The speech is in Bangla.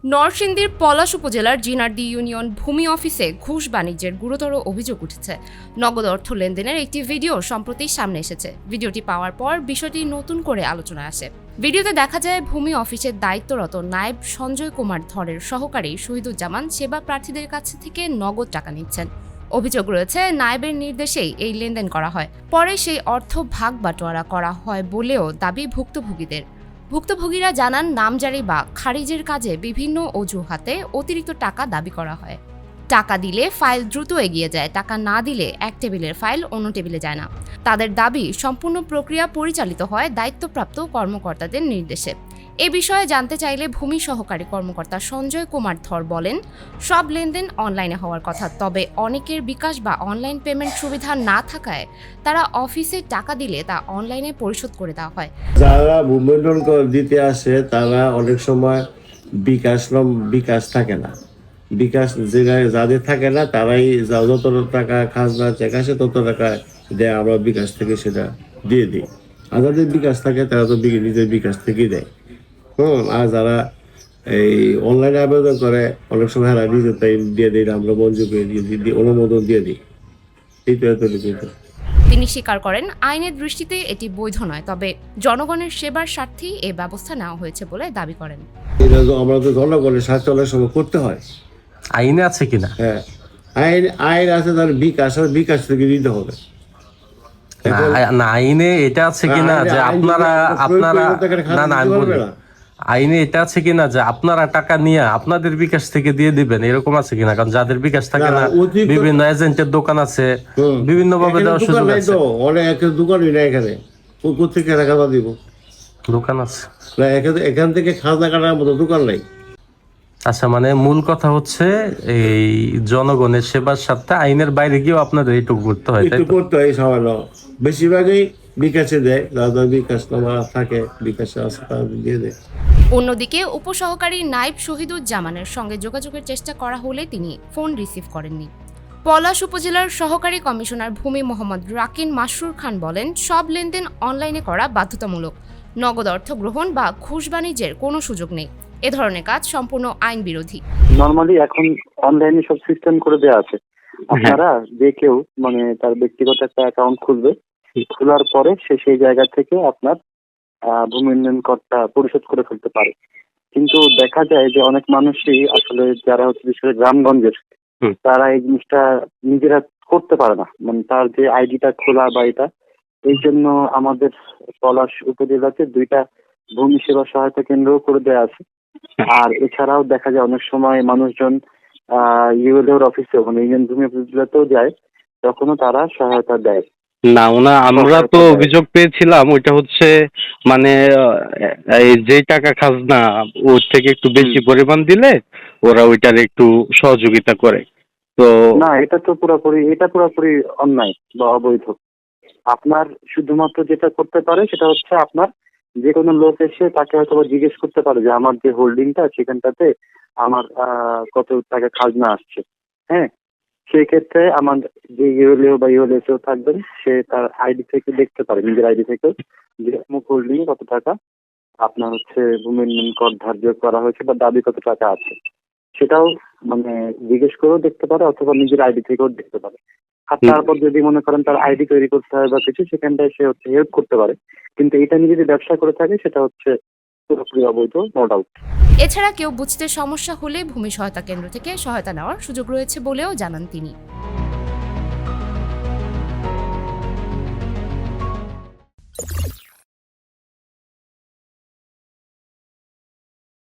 নরসিংদীর পলাশ উপজেলার জিনারদি ইউনিয়ন ভূমি অফিসে ঘুষ বাণিজ্যের গুরুতর অভিযোগ উঠেছে। নগদ অর্থ লেনদেনের একটি ভিডিও সম্প্রতি সামনে এসেছে। ভিডিওটি পাওয়ার পর বিষয়টি নতুন করে আলোচনায় আসে। ভিডিওতে দেখা যায় ভূমি অফিসের দায়িত্বরত নায়েব সঞ্জয় কুমার ধরের সহকারী শহীদুজ্জামান সেবা প্রার্থীদের কাছ থেকে নগদ টাকা নিচ্ছেন। অভিযোগ রয়েছে নায়েবের নির্দেশেই এই লেনদেন করা হয়। পরে সেই অর্থ ভাগ বাটোয়ারা করা হয় বলেও দাবি ভুক্তভোগীদের। ভুক্তভোগীরা জানান নামজারি বা খারিজের কাজে বিভিন্ন অজুহাতে অতিরিক্ত টাকা দাবি করা হয়। টাকা দিলে ফাইল দ্রুত এগিয়ে যায়, টাকা না দিলে এক টেবিলের ফাইল অন্য টেবিলে যায় না। তাদের দাবি সম্পূর্ণ প্রক্রিয়া পরিচালিত হয় দায়িত্বপ্রাপ্ত কর্মকর্তাদের নির্দেশে। এ বিষয়ে জানতে চাইলে ভূমি সহকারী কর্মকর্তা সঞ্জয় কুমার ধর বলেন, সব লেনদেন অনলাইনে হওয়ার কথা, তবে অনেকের বিকাশ বা অনলাইন পেমেন্ট সুবিধা না থাকায় তারা অফিসে টাকা দিলে তা অনলাইনে পরিশোধ করে দেওয়া হয়। যারা ভূমি দিতে আসে তারা অনেক সময় বিকাশ থাকে না। বিকাশ যাদের থাকে না তারাই যত টাকা খাজনা চেক আসে তত টাকা দেয়, আমরা বিকাশ থেকে সেটা দিয়ে দিই। আর যাদের বিকাশ থাকে তারা তো নিজের বিকাশ থেকেই দেয়। আর যারা এই অনলাইনে আবেদন করে অনেক সময় হারা নিজে তাই দিয়ে দিই, আমরা মঞ্জুর করে দিয়ে অনুমোদন দিয়ে দিই। এই তো এত লিখিত। তিনি স্বীকার করেন, আইনের দৃষ্টিতে এটি বৈধ নয়, তবে জনগণের সেবার স্বার্থেই এ ব্যবস্থা নেওয়া হয়েছে বলে দাবি করেন। আমরা তো জনগণের স্বার্থে অনেক সময় করতে হয়। আইনে আছে কিনা? হ্যাঁ, আইন আছে, তার বিকাশ থেকে দিতে হবে। না, আইনে এটা আছে কিনা যে আপনারা না না আমি বলি, আইনে এটা আছে কিনা যে আপনারা টাকা নিয়ে আপনাদের বিকাশ থেকে দিয়ে দিবেন, এরকম আছে কিনা? কারণ যাদের বিকাশ থাকে না, বিভিন্ন এজেন্টের দোকান আছে, বিভিন্ন ভাবে দেওয়ার সুযোগ আছে। অনেক দোকানই না এখানে, কোথেকে টাকা দিব? দোকান আছে না, এখান থেকে খাজনা কাটার মতো দোকান নাই। আচ্ছা, মানে মূল কথা হচ্ছে এই জনগণের সেবার সাথে আইনের বাইরে গিয়েও আপনাদের এইটুকু করতে হয়, তাই তো? করতে হয় সামান্য। বেশিরভাগই বিকাশে দেয়, যাদের বিকাশ নামা থাকে, বিকাশে আছে তারা দিয়ে দেয়। অন্যদিকে উপসহকারী নায়েব শহীদুজ্জামানের সঙ্গে যোগাযোগের চেষ্টা করা হলে তিনি ফোন রিসিভ করেননি। পলাশ উপজেলার সহকারী কমিশনার ভূমি মোহাম্মদ রাকিন মাসরুর খান বলেন, সব লেনদেন অনলাইনে করা বাধ্যতামূলক। নগদ অর্থ গ্রহণ বা ঘুষ বাণিজ্যের কোনো সুযোগ নেই। এ ধরনের কাজ সম্পূর্ণ আইন বিরোধী। নরমালি এখন অনলাইনে সব সিস্টেম করে দেওয়া আছে। আপনারা যে কেউ মানে তার ব্যক্তিগত একটা অ্যাকাউন্ট খুলবে, খোলার পরে সে সেই জায়গা থেকে আপনার ভূমি উন্নয়ন করটা পরিশোধ করে ফেলতে পারে। কিন্তু দেখা যায় যে অনেক মানুষই আসলে যারা হচ্ছে বিশেষ করে গ্রামগঞ্জের, তারা এই জিনিসটা নিজেরা করতে পারে না, মানে তার যে আইডিটা খোলা বা এটা। এই জন্য আমাদের পলাশ উপজেলাতে 2টা ভূমি সেবা সহায়তা কেন্দ্র করে দেওয়া আছে। আর এছাড়াও দেখা যায় অনেক সময় মানুষজন ইউএলওর অফিসে, মানে ইউনিয়ন ভূমি অফিসগুলোতেও যায়, তখনও তারা সহায়তা দেয় না। আমরা তো অভিযোগ পেয়েছিলাম, ওইটা হচ্ছে মানে এই যে টাকা খাজনা ওর থেকে একটু বেশি পরিমাণ দিলে ওরা ওইটার একটু সহযোগিতা করে। তো না, এটা পুরোপুরি অন্যায় বা অবৈধ। আপনার শুধুমাত্র যেটা করতে পারে সেটা হচ্ছে আপনার যে কোনো লোক এসে তাকে হয়তো জিজ্ঞেস করতে পারে যে আমার যে হোল্ডিংটা সেখানটাতে আমার কত টাকা খাজনা আসছে। হ্যাঁ, সেই ক্ষেত্রে আমার যে ইউএলও বা ইউএলএসও থাকবেন, সে তার আইডি থেকে দেখতে পারে, নিজের আইডি থেকে, যে অমুক হোল্ডিং কত টাকা আপনার হচ্ছে ভূমি উন্নয়ন কর ধার্য করা হয়েছে বা দাবি কত টাকা আছে, সেটাও মানে জিজ্ঞেস করেও দেখতে পারে, অথবা নিজের আইডি থেকেও দেখতে পারে। আর তারপর যদি মনে করেন তার আইডি তৈরি করতে হয় বা কিছু, সেখানটায় সে হচ্ছে হেল্প করতে পারে। কিন্তু এটা নিয়ে যদি ব্যবসা করে থাকে সেটা হচ্ছে পুরোপুরি অবৈধ, নো ডাউট। এছাড়া কেউ বুঝতে সমস্যা হলে ভূমি সহায়তা কেন্দ্র থেকে সহায়তা নেওয়ার সুযোগ রয়েছে বলেও জানান তিনি।